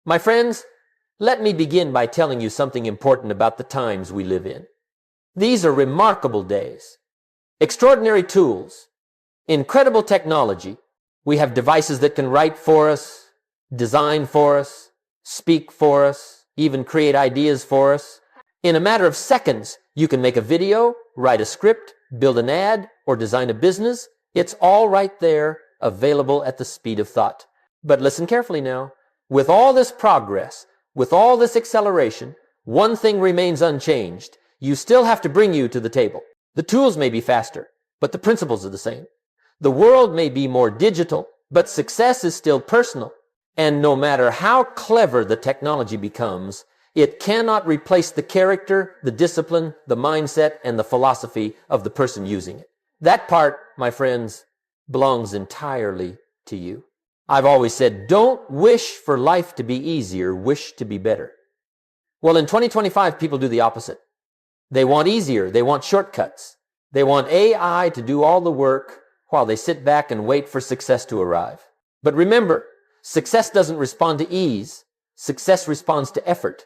My friends, let me begin by telling you something important about the times we live in. These are remarkable days. Extraordinary tools, incredible technology. We have devices that can write for us, design for us, speak for us, even create ideas for us. In a matter of seconds, you can make a video, write a script, build an ad, or design a business. It's all right there, available at the speed of thought. But listen carefully now. With all this progress, with all this acceleration, one thing remains unchanged. You still have to bring you to the table. The tools may be faster, but the principles are the same. The world may be more digital, but success is still personal. And no matter how clever the technology becomes, it cannot replace the character, the discipline, the mindset, and the philosophy of the person using it. That part, my friends, belongs entirely to you. I've always said, don't wish for life to be easier, wish to be better. Well, in 2025, people do the opposite. They want easier, they want shortcuts. They want AI to do all the work while they sit back and wait for success to arrive. But remember, success doesn't respond to ease. Success responds to effort.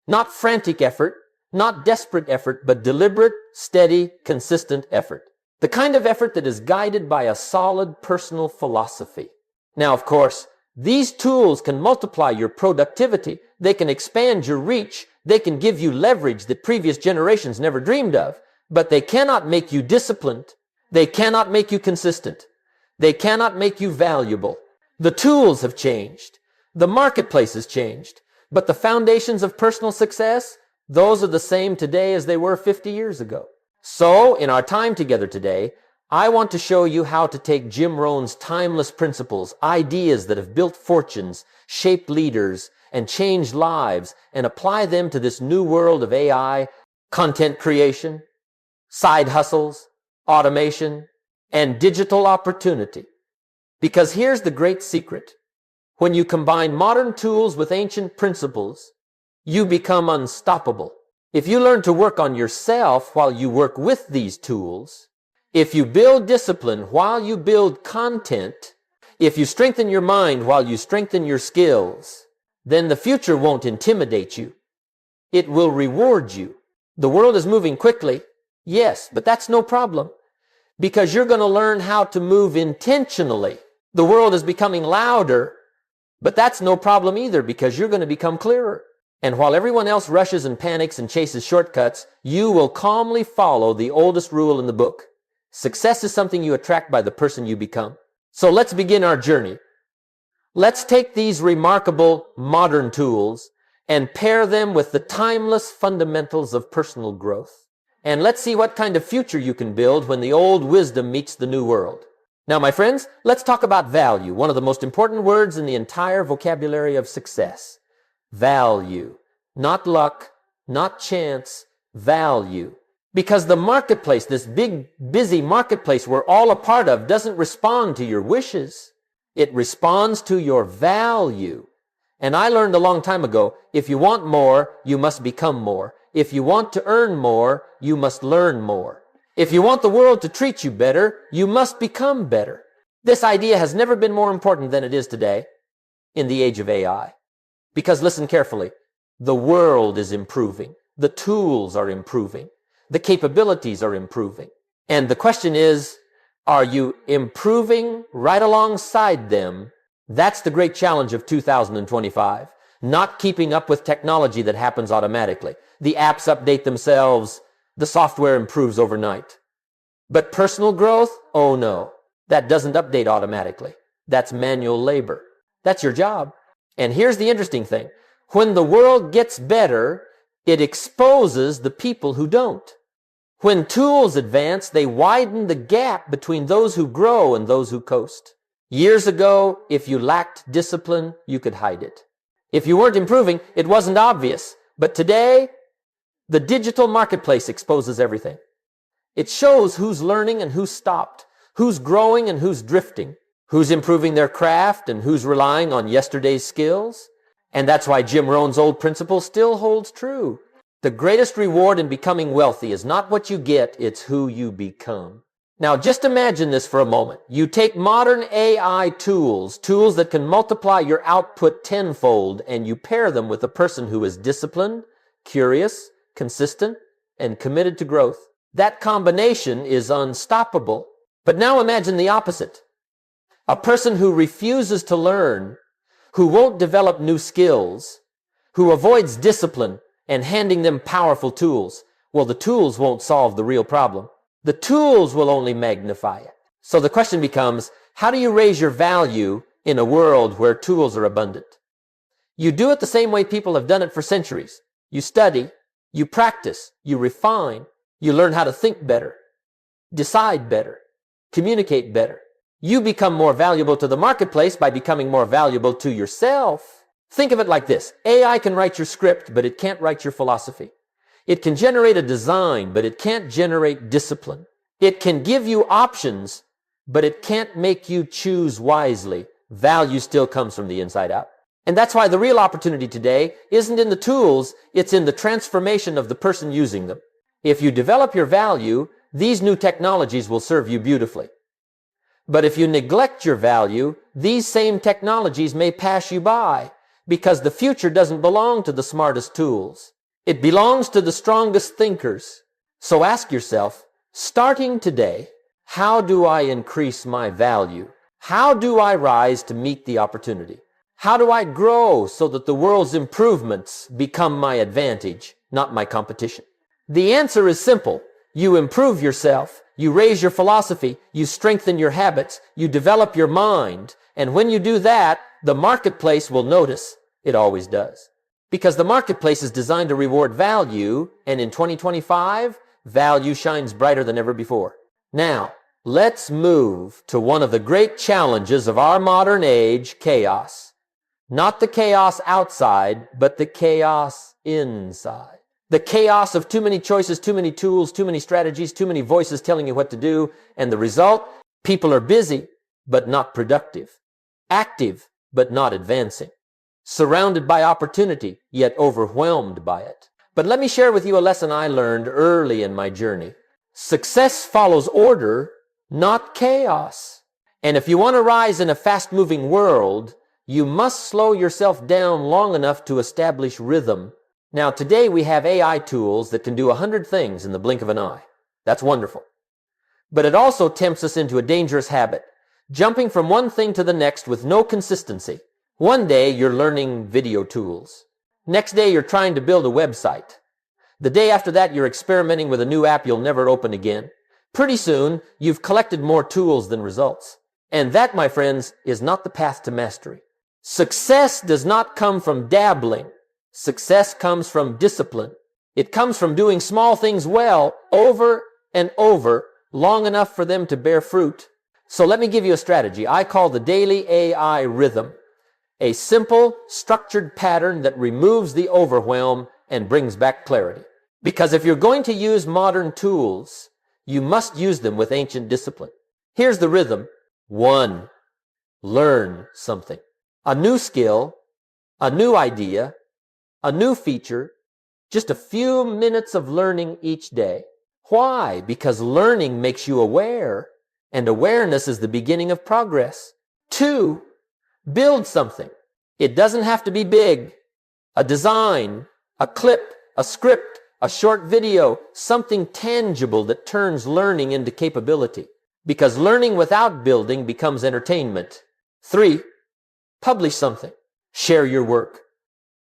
Not frantic effort, not desperate effort, but deliberate, steady, consistent effort. The kind of effort that is guided by a solid personal philosophy. Now, of course, these tools can multiply your productivity. They can expand your reach. They can give you leverage that previous generations never dreamed of. But they cannot make you disciplined. They cannot make you consistent. They cannot make you valuable. The tools have changed. The marketplace has changed. But the foundations of personal success, those are the same today as they were 50 years ago. So, in our time together today, I want to show you how to take Jim Rohn's timeless principles, ideas that have built fortunes, shaped leaders, and changed lives, and apply them to this new world of AI, content creation, side hustles, automation, and digital opportunity. Because here's the great secret. When you combine modern tools with ancient principles, you become unstoppable. If you learn to work on yourself while you work with these tools, if you build discipline while you build content, if you strengthen your mind while you strengthen your skills, then the future won't intimidate you. It will reward you. The world is moving quickly, yes, but that's no problem, because you're going to learn how to move intentionally. The world is becoming louder, but that's no problem either, because you're going to become clearer. And while everyone else rushes and panics and chases shortcuts, you will calmly follow the oldest rule in the book. Success is something you attract by the person you become. So let's begin our journey. Let's take these remarkable modern tools and pair them with the timeless fundamentals of personal growth. And let's see what kind of future you can build when the old wisdom meets the new world. Now, my friends, let's talk about value, one of the most important words in the entire vocabulary of success. Value. Not luck, not chance, value. Because the marketplace, this big, busy marketplace we're all a part of, doesn't respond to your wishes. It responds to your value. And I learned a long time ago, if you want more, you must become more. If you want to earn more, you must learn more. If you want the world to treat you better, you must become better. This idea has never been more important than it is today in the age of AI. Because listen carefully, the world is improving. The tools are improving. The capabilities are improving. And the question is, are you improving right alongside them? That's the great challenge of 2025. Not keeping up with technology that happens automatically. The apps update themselves. The software improves overnight. But personal growth? Oh no. That doesn't update automatically. That's manual labor. That's your job. And here's the interesting thing. When the world gets better, it exposes the people who don't. When tools advance, they widen the gap between those who grow and those who coast. Years ago, if you lacked discipline, you could hide it. If you weren't improving, it wasn't obvious. But today, the digital marketplace exposes everything. It shows who's learning and who's stopped, who's growing and who's drifting, who's improving their craft and who's relying on yesterday's skills. And that's why Jim Rohn's old principle still holds true. The greatest reward in becoming wealthy is not what you get, it's who you become. Now just imagine this for a moment. You take modern AI tools that can multiply your output tenfold, and you pair them with a person who is disciplined, curious, consistent, and committed to growth. That combination is unstoppable. But now imagine the opposite. A person who refuses to learn, who won't develop new skills, who avoids discipline and handing them powerful tools. Well, the tools won't solve the real problem. The tools will only magnify it. So the question becomes, how do you raise your value in a world where tools are abundant? You do it the same way people have done it for centuries. You study, you practice, you refine, you learn how to think better, decide better, communicate better. You become more valuable to the marketplace by becoming more valuable to yourself. Think of it like this. AI can write your script, but it can't write your philosophy. It can generate a design, but it can't generate discipline. It can give you options, but it can't make you choose wisely. Value still comes from the inside out. And that's why the real opportunity today isn't in the tools, it's in the transformation of the person using them. If you develop your value, these new technologies will serve you beautifully. But if you neglect your value, these same technologies may pass you by, because the future doesn't belong to the smartest tools. It belongs to the strongest thinkers. So ask yourself, starting today, how do I increase my value? How do I rise to meet the opportunity? How do I grow so that the world's improvements become my advantage, not my competition? The answer is simple. You improve yourself, you raise your philosophy, you strengthen your habits, you develop your mind, and when you do that, the marketplace will notice. It always does. Because the marketplace is designed to reward value, and in 2025, value shines brighter than ever before. Now, let's move to one of the great challenges of our modern age, chaos. Not the chaos outside, but the chaos inside. The chaos of too many choices, too many tools, too many strategies, too many voices telling you what to do, and the result, people are busy, but not productive. Active, but not advancing. Surrounded by opportunity, yet overwhelmed by it. But let me share with you a lesson I learned early in my journey. Success follows order, not chaos. And if you want to rise in a fast-moving world, you must slow yourself down long enough to establish rhythm. Now, today we have AI tools that can do 100 things in the blink of an eye. That's wonderful. But it also tempts us into a dangerous habit, jumping from one thing to the next with no consistency. One day you're learning video tools. Next day you're trying to build a website. The day after that you're experimenting with a new app you'll never open again. Pretty soon you've collected more tools than results. And that, my friends, is not the path to mastery. Success does not come from dabbling. Success comes from discipline. It comes from doing small things well over and over, long enough for them to bear fruit. So let me give you a strategy I call the daily AI rhythm. A simple, structured pattern that removes the overwhelm and brings back clarity. Because if you're going to use modern tools, you must use them with ancient discipline. Here's the rhythm. 1. Learn something. A new skill, a new idea, a new feature, just a few minutes of learning each day. Why? Because learning makes you aware, and awareness is the beginning of progress. 2. Build something. It doesn't have to be big. A design, a clip, a script, a short video, something tangible that turns learning into capability. Because learning without building becomes entertainment. 3. Publish something. Share your work.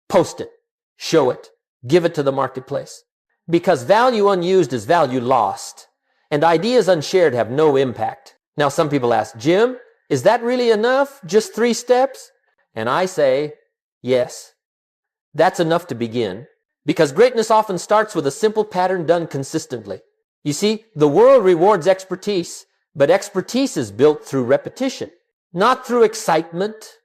Post it. Show it. Give it to the marketplace. Because value unused is value lost. And ideas unshared have no impact. Now some people ask, Jim, is that really enough? Just 3 steps? And I say, yes. That's enough to begin. Because greatness often starts with a simple pattern done consistently. You see, the world rewards expertise, but expertise is built through repetition. Not through excitement,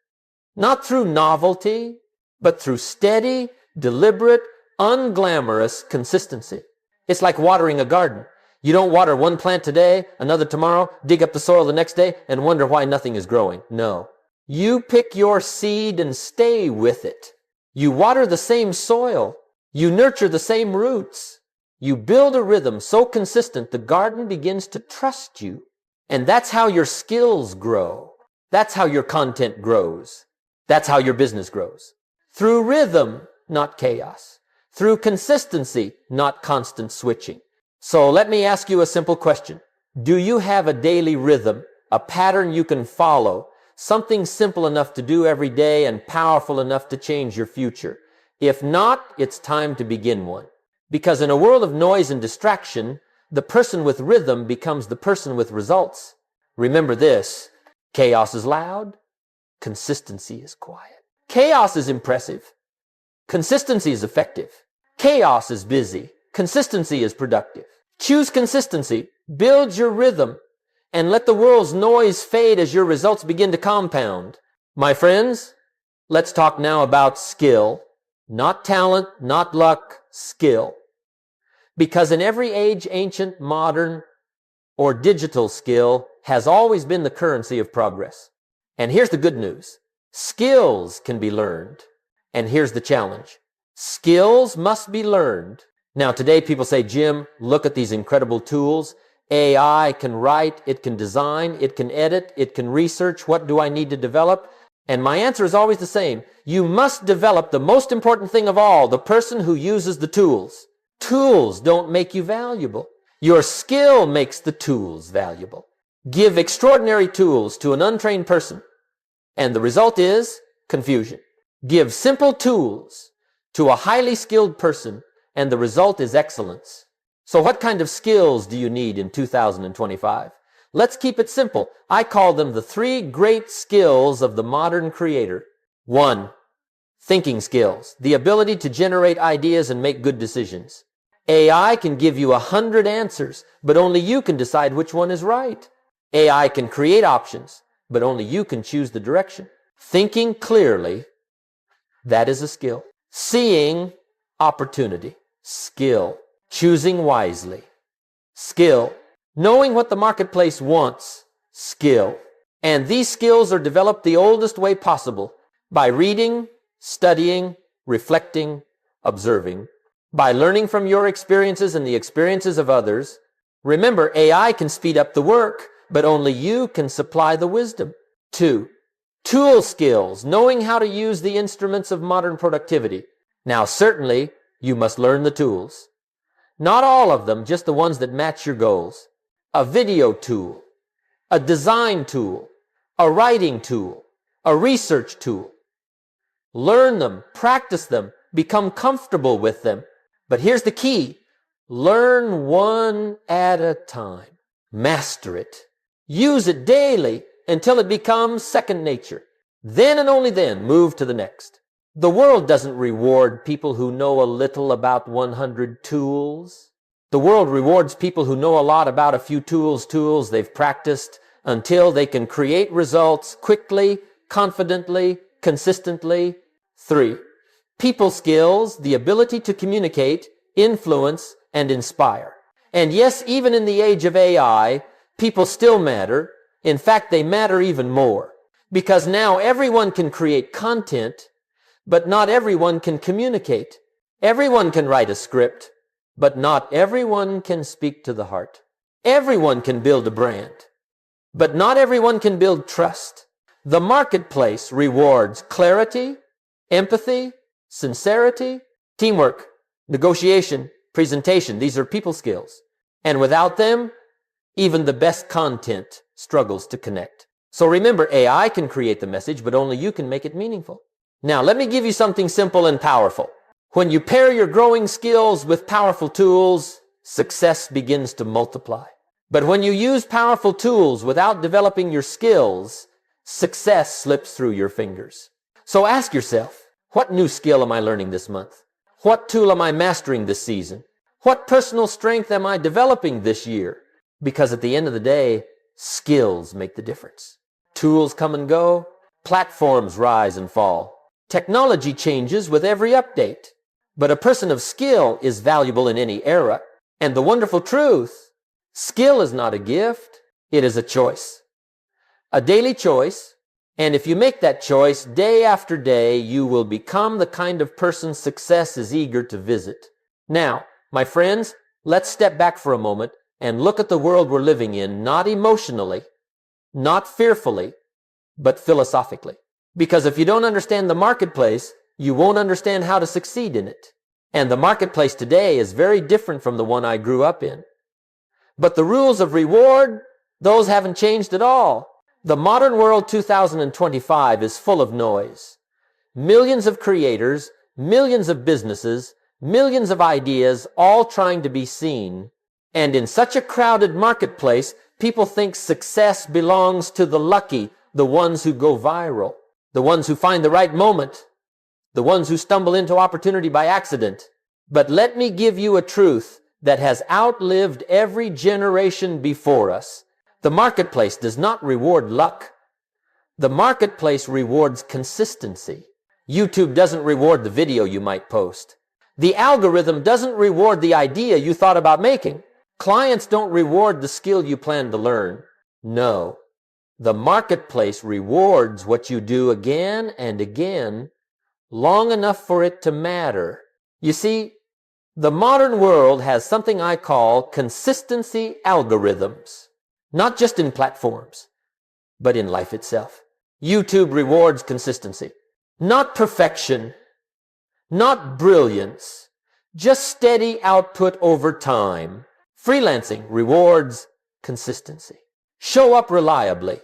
not through novelty, but through steady, deliberate, unglamorous consistency. It's like watering a garden. You don't water one plant today, another tomorrow, dig up the soil the next day, and wonder why nothing is growing. No. You pick your seed and stay with it. You water the same soil. You nurture the same roots. You build a rhythm so consistent the garden begins to trust you. And that's how your skills grow. That's how your content grows. That's how your business grows. Through rhythm, not chaos. Through consistency, not constant switching. So let me ask you a simple question. Do you have a daily rhythm, a pattern you can follow, something simple enough to do every day and powerful enough to change your future? If not, it's time to begin one. Because in a world of noise and distraction, the person with rhythm becomes the person with results. Remember this, chaos is loud, consistency is quiet. Chaos is impressive. Consistency is effective. Chaos is busy. Consistency is productive. Choose consistency, build your rhythm, and let the world's noise fade as your results begin to compound. My friends, let's talk now about skill. Not talent, not luck, skill. Because in every age, ancient, modern, or digital, skill has always been the currency of progress. And here's the good news. Skills can be learned. And here's the challenge. Skills must be learned. Now today people say, Jim, look at these incredible tools. AI can write, it can design, it can edit, it can research. What do I need to develop? And my answer is always the same. You must develop the most important thing of all, the person who uses the tools. Tools don't make you valuable. Your skill makes the tools valuable. Give extraordinary tools to an untrained person, and the result is confusion. Give simple tools to a highly skilled person, and the result is excellence. So what kind of skills do you need in 2025? Let's keep it simple. I call them the 3 great skills of the modern creator. 1, thinking skills, the ability to generate ideas and make good decisions. AI can give you 100 answers, but only you can decide which one is right. AI can create options, but only you can choose the direction. Thinking clearly, that is a skill. Seeing opportunity, skill. Choosing wisely, skill. Knowing what the marketplace wants, skill. And these skills are developed the oldest way possible, by reading, studying, reflecting, observing, by learning from your experiences and the experiences of others. Remember, AI can speed up the work, but only you can supply the wisdom. 2, tool skills, knowing how to use the instruments of modern productivity. Now, certainly, you must learn the tools. Not all of them, just the ones that match your goals. A video tool, a design tool, a writing tool, a research tool. Learn them, practice them, become comfortable with them. But here's the key. Learn one at a time. Master it. Use it daily until it becomes second nature. Then and only then, move to the next. The world doesn't reward people who know a little about 100 tools. The world rewards people who know a lot about a few tools they've practiced until they can create results quickly, confidently, consistently. 3, people skills, the ability to communicate, influence, and inspire. And yes, even in the age of AI, people still matter. In fact, they matter even more. Because now everyone can create content, but not everyone can communicate. Everyone can write a script, but not everyone can speak to the heart. Everyone can build a brand, but not everyone can build trust. The marketplace rewards clarity, empathy, sincerity, teamwork, negotiation, presentation. These are people skills. And without them, even the best content struggles to connect. So remember, AI can create the message, but only you can make it meaningful. Now, let me give you something simple and powerful. When you pair your growing skills with powerful tools, success begins to multiply. But when you use powerful tools without developing your skills, success slips through your fingers. So ask yourself, what new skill am I learning this month? What tool am I mastering this season? What personal strength am I developing this year? Because at the end of the day, skills make the difference. Tools come and go. Platforms rise and fall. Technology changes with every update. But a person of skill is valuable in any era. And the wonderful truth, skill is not a gift, it is a choice. A daily choice, and if you make that choice day after day, you will become the kind of person success is eager to visit. Now, my friends, Let's step back for a moment and look at the world we're living in, not emotionally, not fearfully, but philosophically. Because if you don't understand the marketplace, you won't understand how to succeed in it. And the marketplace today is very different from the one I grew up in. But the rules of reward, those haven't changed at all. The modern world 2025 is full of noise. Millions of creators, millions of businesses, millions of ideas, all trying to be seen. And in such a crowded marketplace, people think success belongs to the lucky, the ones who go viral, the ones who find the right moment, the ones who stumble into opportunity by accident. But let me give you a truth that has outlived every generation before us. The marketplace does not reward luck. The marketplace rewards consistency. YouTube doesn't reward the video you might post. The algorithm doesn't reward the idea you thought about making. Clients don't reward the skill you plan to learn. No. The marketplace rewards what you do again and again, long enough for it to matter. You see, the modern world has something I call consistency algorithms. Not just in platforms, but in life itself. YouTube rewards consistency. Not perfection, not brilliance, just steady output over time. Freelancing rewards consistency. Show up reliably,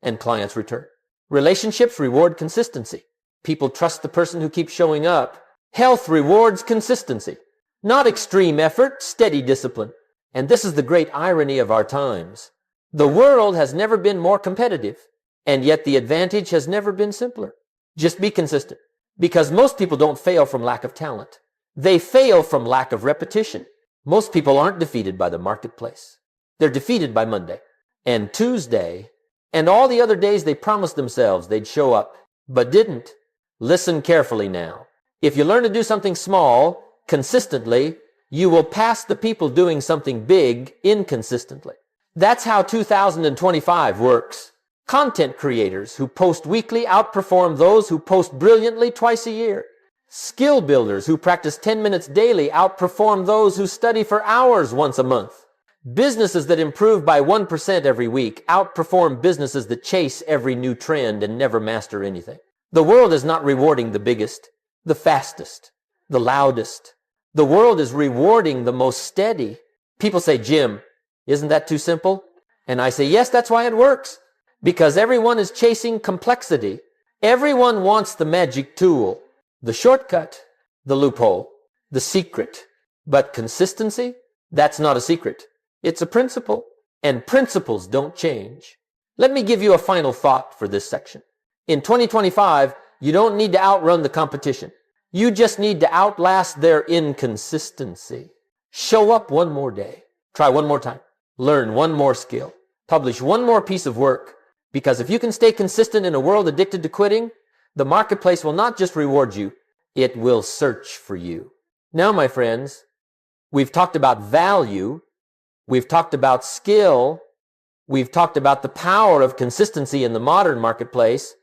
and clients return. Relationships reward consistency. People trust the person who keeps showing up. Health rewards consistency. Not extreme effort, steady discipline. And this is the great irony of our times. The world has never been more competitive, and yet the advantage has never been simpler. Just be consistent. Because most people don't fail from lack of talent. They fail from lack of repetition. Most people aren't defeated by the marketplace. They're defeated by Monday and Tuesday and all the other days they promised themselves they'd show up, but didn't. Listen carefully now. If you learn to do something small, consistently, you will pass the people doing something big inconsistently. That's how 2025 works. Content creators who post weekly outperform those who post brilliantly twice a year. Skill builders who practice 10 minutes daily outperform those who study for hours once a month. Businesses that improve by 1% every week outperform businesses that chase every new trend and never master anything. The world is not rewarding the biggest, the fastest, the loudest. The world is rewarding the most steady. People say, Jim, isn't that too simple? And I say, yes, that's why it works. Because everyone is chasing complexity. Everyone wants the magic tool, the shortcut, the loophole, the secret. But consistency, that's not a secret. It's a principle. And principles don't change. Let me give you a final thought for this section. In 2025, you don't need to outrun the competition. You just need to outlast their inconsistency. Show up one more day. Try one more time. Learn one more skill. Publish one more piece of work. Because if you can stay consistent in a world addicted to quitting, the marketplace will not just reward you, it will search for you. Now, my friends, we've talked about value, we've talked about skill, we've talked about the power of consistency in the modern marketplace,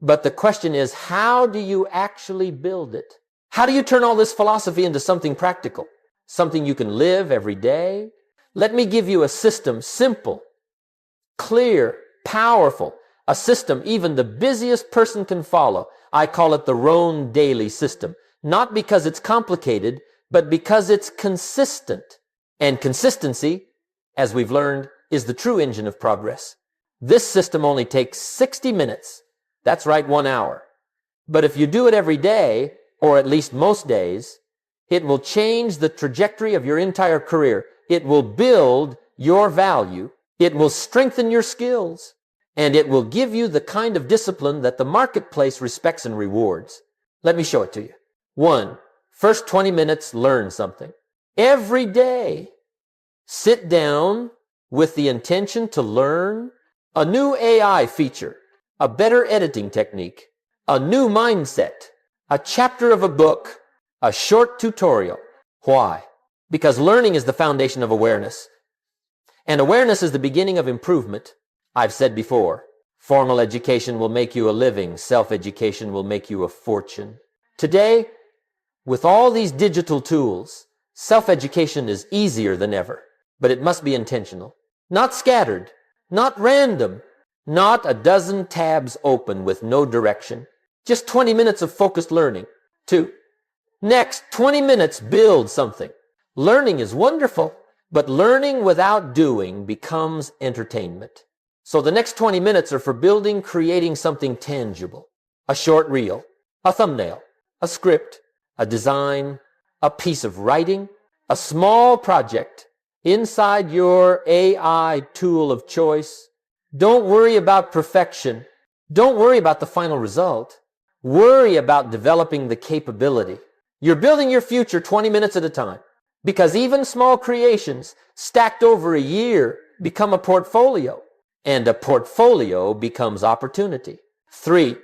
but the question is, how do you actually build it? How do you turn all this philosophy into something practical, something you can live every day? Let me give you a system, simple, clear, powerful, a system even the busiest person can follow. I call it the Rohn daily system. Not because it's complicated, but because it's consistent. And consistency, as we've learned, is the true engine of progress. This system only takes 60 minutes. That's right, 1 hour. But if you do it every day, or at least most days, it will change the trajectory of your entire career. It will build your value. It will strengthen your skills, and it will give you the kind of discipline that the marketplace respects and rewards. Let me show it to you. 1. First 20 minutes, learn something. Every day, sit down with the intention to learn a new AI feature, a better editing technique, a new mindset, a chapter of a book, a short tutorial. Why? Because learning is the foundation of awareness. And awareness is the beginning of improvement. I've said before, formal education will make you a living. Self-education will make you a fortune. Today, with all these digital tools, Self-education is easier than ever, but it must be intentional. Not scattered, not random, not a dozen tabs open with no direction. Just 20 minutes of focused learning. 2. Next, 20 minutes build something. Learning is wonderful, but learning without doing becomes entertainment. So the next 20 minutes are for building, creating something tangible. A short reel, a thumbnail, a script, a design, a piece of writing, a small project inside your AI tool of choice. Don't worry about perfection. Don't worry about the final result. Worry about developing the capability. You're building your future 20 minutes at a time, because even small creations stacked over a year become a portfolio, and a portfolio becomes opportunity. 3.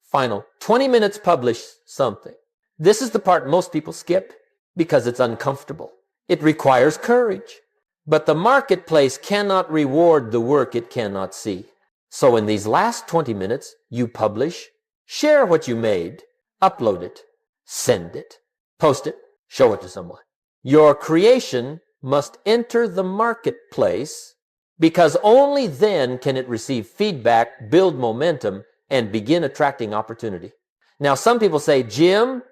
Final 20 minutes publish something. This is the part most people skip because it's uncomfortable. It requires courage. But the marketplace cannot reward the work it cannot see. So in these last 20 minutes, you publish, share what you made, upload it, send it, post it, show it to someone. Your creation must enter the marketplace, because only then can it receive feedback, build momentum, and begin attracting opportunity. Now, some people say, Jim,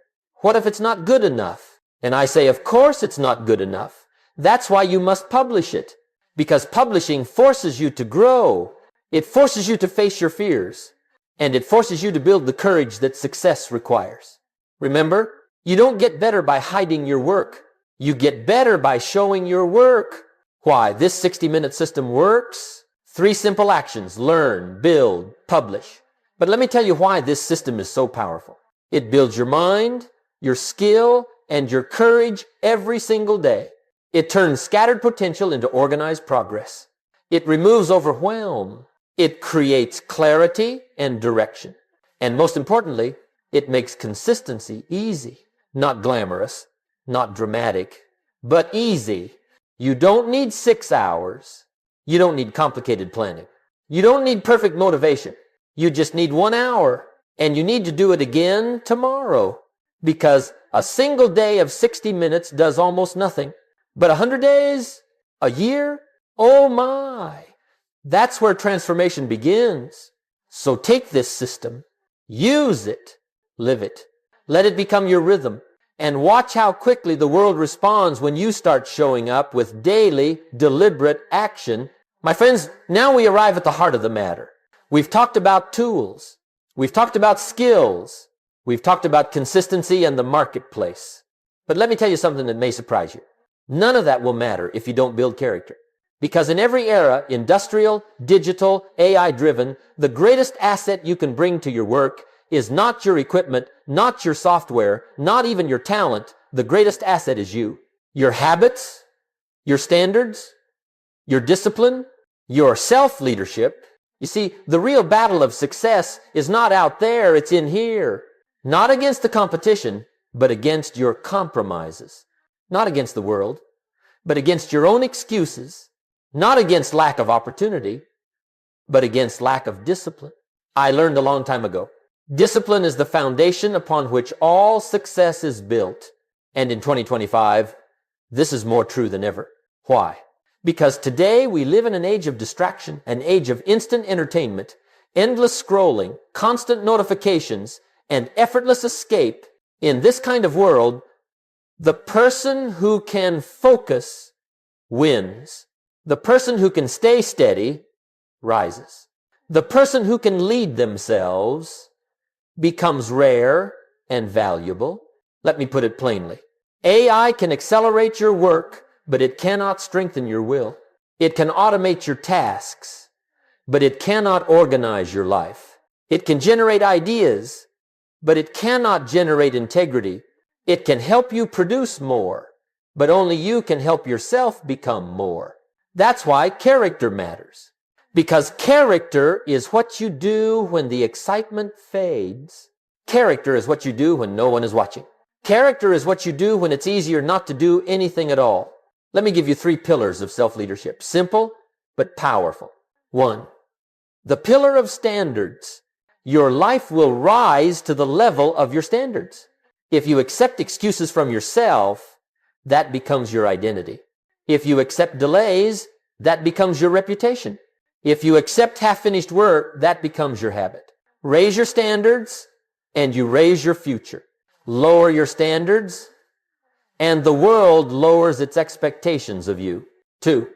what if it's not good enough? And I say, of course it's not good enough. That's why you must publish it, because publishing forces you to grow. It forces you to face your fears, and it forces you to build the courage that success requires. Remember, you don't get better by hiding your work. You get better by showing your work. Why? This 60-minute system works. 3 simple actions: learn, build, publish. But let me tell you why this system is so powerful. It builds your mind, your skill, and your courage every single day. It turns scattered potential into organized progress. It removes overwhelm. It creates clarity and direction. And most importantly, it makes consistency easy, not glamorous, not dramatic, but easy. You don't need 6 hours. You don't need complicated planning. You don't need perfect motivation. You just need 1 hour, and you need to do it again tomorrow, because a single day of 60 minutes does almost nothing. But 100 days, a year, oh my, that's where transformation begins. So take this system, use it, live it. Let it become your rhythm, and watch how quickly the world responds when you start showing up with daily, deliberate action. My friends, now we arrive at the heart of the matter. We've talked about tools. We've talked about skills. We've talked about consistency and the marketplace. But let me tell you something that may surprise you. None of that will matter if you don't build character. Because in every era, industrial, digital, AI-driven, the greatest asset you can bring to your work is not your equipment, not your software, not even your talent. The greatest asset is you. Your habits, your standards, your discipline, your self-leadership. You see, the real battle of success is not out there, it's in here. Not against the competition, but against your compromises. Not against the world, but against your own excuses. Not against lack of opportunity, but against lack of discipline. I learned a long time ago, discipline is the foundation upon which all success is built. And in 2025, this is more true than ever. Why? Because today we live in an age of distraction, an age of instant entertainment, endless scrolling, constant notifications, and effortless escape. In this kind of world, the person who can focus wins. The person who can stay steady rises. The person who can lead themselves becomes rare and valuable. Let me put it plainly. AI can accelerate your work, but it cannot strengthen your will. It can automate your tasks, but it cannot organize your life. It can generate ideas, but it cannot generate integrity. It can help you produce more, but only you can help yourself become more. That's why character matters. Because character is what you do when the excitement fades. Character is what you do when no one is watching. Character is what you do when it's easier not to do anything at all. Let me give you 3 pillars of self-leadership. Simple, but powerful. 1, the pillar of standards. Your life will rise to the level of your standards. If you accept excuses from yourself, that becomes your identity. If you accept delays, that becomes your reputation. If you accept half-finished work, that becomes your habit. Raise your standards, and you raise your future. Lower your standards, and the world lowers its expectations of you. 2.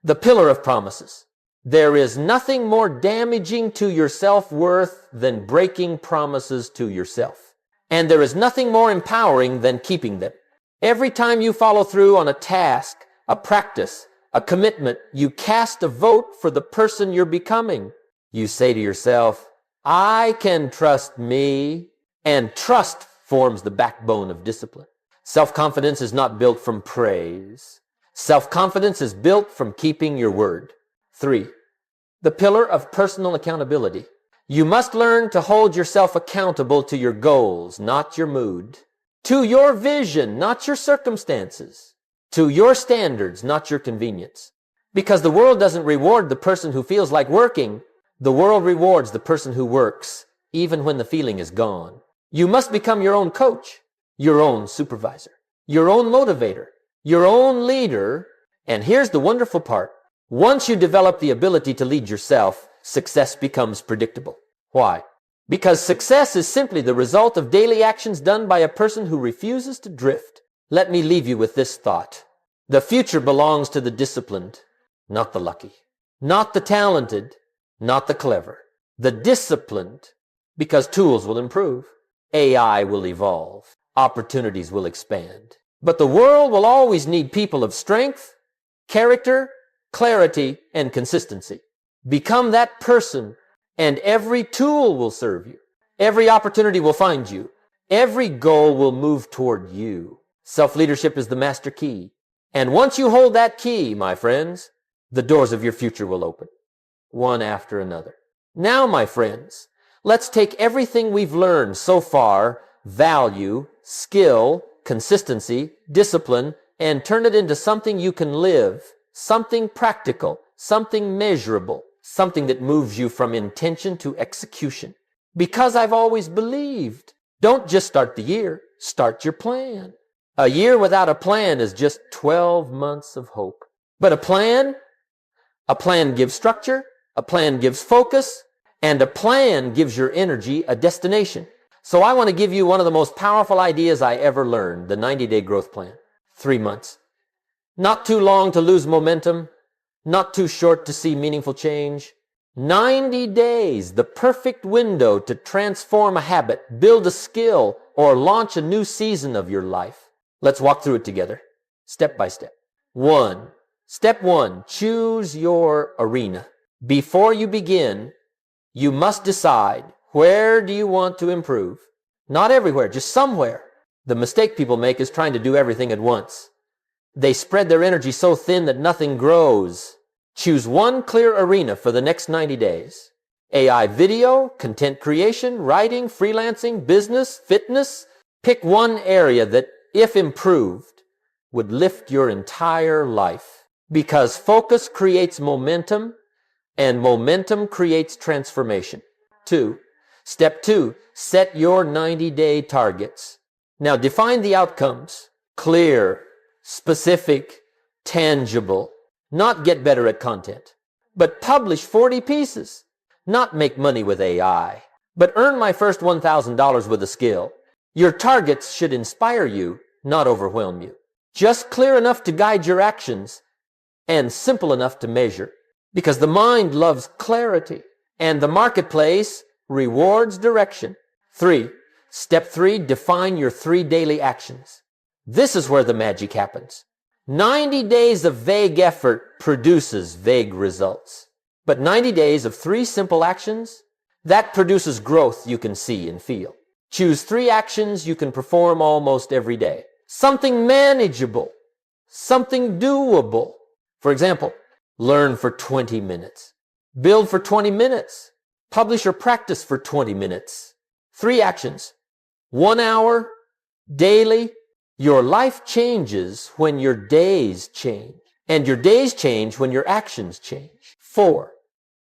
The pillar of promises. There is nothing more damaging to your self-worth than breaking promises to yourself. And there is nothing more empowering than keeping them. Every time you follow through on a task, a practice, a commitment, you cast a vote for the person you're becoming. You say to yourself, I can trust me. And trust forms the backbone of discipline. Self-confidence is not built from praise. Self-confidence is built from keeping your word. 3. The pillar of personal accountability. You must learn to hold yourself accountable to your goals, not your mood. To your vision, not your circumstances. To your standards, not your convenience. Because the world doesn't reward the person who feels like working. The world rewards the person who works, even when the feeling is gone. You must become your own coach, your own supervisor, your own motivator, your own leader. And here's the wonderful part. Once you develop the ability to lead yourself, success becomes predictable. Why? Because success is simply the result of daily actions done by a person who refuses to drift. Let me leave you with this thought. The future belongs to the disciplined, not the lucky. Not the talented, not the clever. The disciplined, because tools will improve. AI will evolve. Opportunities will expand. But the world will always need people of strength, character, clarity, and consistency. Become that person, and every tool will serve you. Every opportunity will find you. Every goal will move toward you. Self-leadership is the master key. And once you hold that key, my friends, the doors of your future will open, one after another. Now, my friends, let's take everything we've learned so far, value, skill, consistency, discipline, and turn it into something you can live, something practical, something measurable, something that moves you from intention to execution. Because I've always believed, don't just start the year, start your plan. A year without a plan is just 12 months of hope. But a plan gives structure, a plan gives focus, and a plan gives your energy a destination. So I want to give you one of the most powerful ideas I ever learned, the 90-day growth plan. 3 months. Not too long to lose momentum, not too short to see meaningful change. 90 days, the perfect window to transform a habit, build a skill, or launch a new season of your life. Let's walk through it together, step by step. Step 1, choose your arena. Before you begin, you must decide, where do you want to improve? Not everywhere, just somewhere. The mistake people make is trying to do everything at once. They spread their energy so thin that nothing grows. Choose one clear arena for the next 90 days. AI video, content creation, writing, freelancing, business, fitness. Pick one area that, if improved, would lift your entire life. Because focus creates momentum, and momentum creates transformation. Step 2, set your 90-day targets. Now define the outcomes. Clear, specific, tangible. Not get better at content, but publish 40 pieces. Not make money with AI, but earn my first $1,000 with a skill. Your targets should inspire you, not overwhelm you. Just clear enough to guide your actions and simple enough to measure. Because the mind loves clarity and the marketplace rewards direction. Step 3, define your 3 daily actions. This is where the magic happens. 90 days of vague effort produces vague results. But 90 days of 3 simple actions, that produces growth you can see and feel. Choose 3 actions you can perform almost every day. Something manageable, something doable. For example, learn for 20 minutes. Build for 20 minutes. Publish or practice for 20 minutes. 3 actions. 1 hour, daily. Your life changes when your days change. And your days change when your actions change.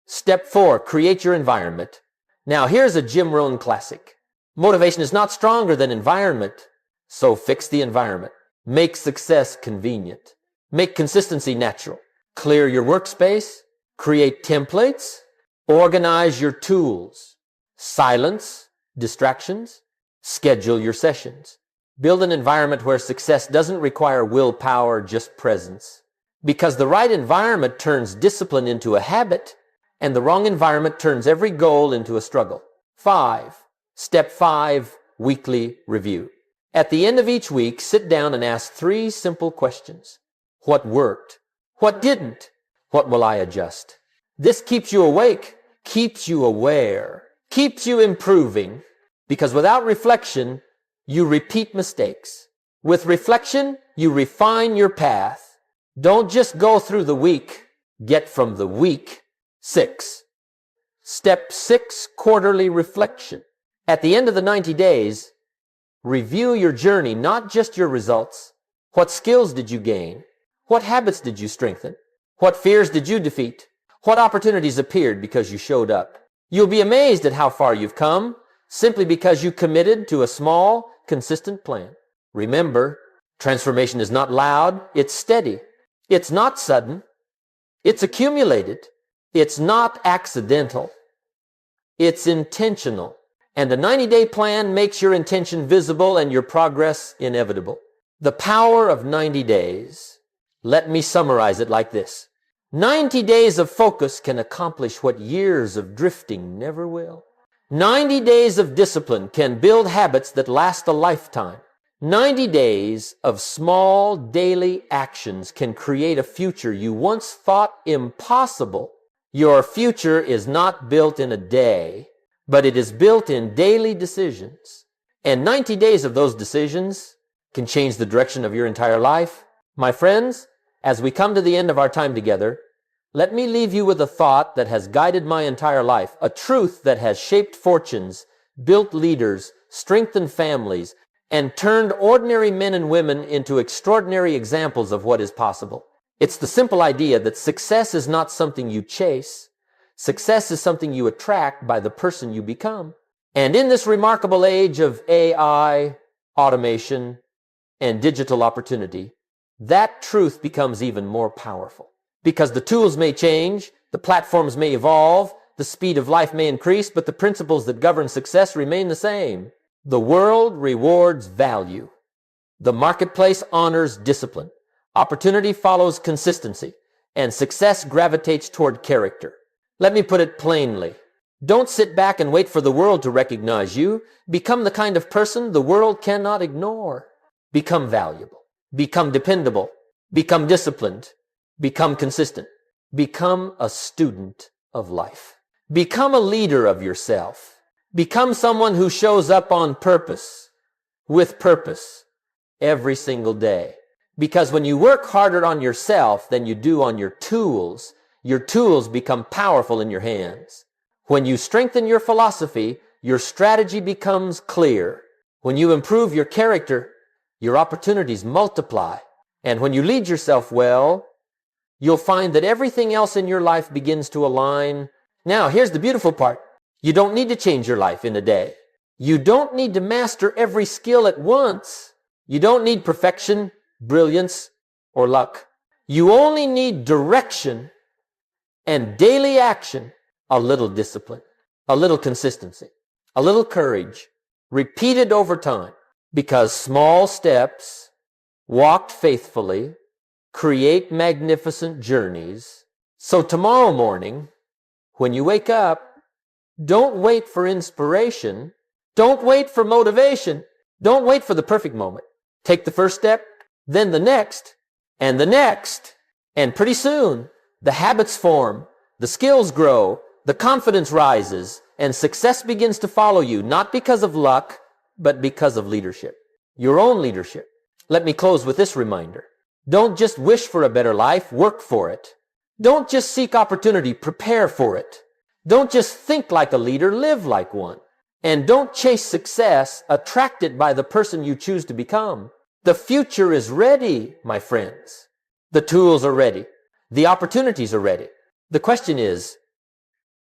Step 4, create your environment. Now here's a Jim Rohn classic. Motivation is not stronger than environment, so fix the environment. Make success convenient. Make consistency natural. Clear your workspace. Create templates. Organize your tools. Silence distractions. Schedule your sessions. Build an environment where success doesn't require willpower, just presence. Because the right environment turns discipline into a habit, and the wrong environment turns every goal into a struggle. 5. Step 5, weekly review. At the end of each week, sit down and ask 3 simple questions. What worked? What didn't? What will I adjust? This keeps you awake, keeps you aware, keeps you improving, because without reflection, you repeat mistakes. With reflection, you refine your path. Don't just go through the week, get from the week. 6. Step 6, quarterly reflection. At the end of the 90 days, review your journey, not just your results. What skills did you gain? What habits did you strengthen? What fears did you defeat? What opportunities appeared because you showed up? You'll be amazed at how far you've come simply because you committed to a small, consistent plan. Remember, transformation is not loud, it's steady. It's not sudden. It's accumulated. It's not accidental. It's intentional. And a 90-day plan makes your intention visible and your progress inevitable. The power of 90 days. Let me summarize it like this. 90 days of focus can accomplish what years of drifting never will. 90 days of discipline can build habits that last a lifetime. 90 days of small daily actions can create a future you once thought impossible. Your future is not built in a day, but it is built in daily decisions. And 90 days of those decisions can change the direction of your entire life. My friends, as we come to the end of our time together, let me leave you with a thought that has guided my entire life, a truth that has shaped fortunes, built leaders, strengthened families, and turned ordinary men and women into extraordinary examples of what is possible. It's the simple idea that success is not something you chase. Success is something you attract by the person you become. And in this remarkable age of AI, automation, and digital opportunity, that truth becomes even more powerful. Because the tools may change, the platforms may evolve, the speed of life may increase, but the principles that govern success remain the same. The world rewards value. The marketplace honors discipline. Opportunity follows consistency, and success gravitates toward character. Let me put it plainly. Don't sit back and wait for the world to recognize you. Become the kind of person the world cannot ignore. Become valuable. Become dependable. Become disciplined. Become consistent. Become a student of life. Become a leader of yourself. Become someone who shows up on purpose, with purpose, every single day. Because when you work harder on yourself than you do on your tools become powerful in your hands. When you strengthen your philosophy, your strategy becomes clear. When you improve your character, your opportunities multiply. And when you lead yourself well, you'll find that everything else in your life begins to align. Now, here's the beautiful part. You don't need to change your life in a day. You don't need to master every skill at once. You don't need perfection, brilliance, or luck. You only need direction and daily action, a little discipline, a little consistency, a little courage, repeated over time. Because small steps, walked faithfully, create magnificent journeys. So tomorrow morning, when you wake up, don't wait for inspiration. Don't wait for motivation. Don't wait for the perfect moment. Take the first step, then the next, and the next. And pretty soon, the habits form, the skills grow, the confidence rises, and success begins to follow you, not because of luck, but because of leadership. Your own leadership. Let me close with this reminder. Don't just wish for a better life, work for it. Don't just seek opportunity, prepare for it. Don't just think like a leader, live like one. And don't chase success, attract it by the person you choose to become. The future is ready, my friends. The tools are ready. The opportunities are ready. The question is,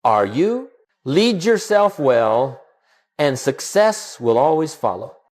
are you? Lead yourself well, and success will always follow.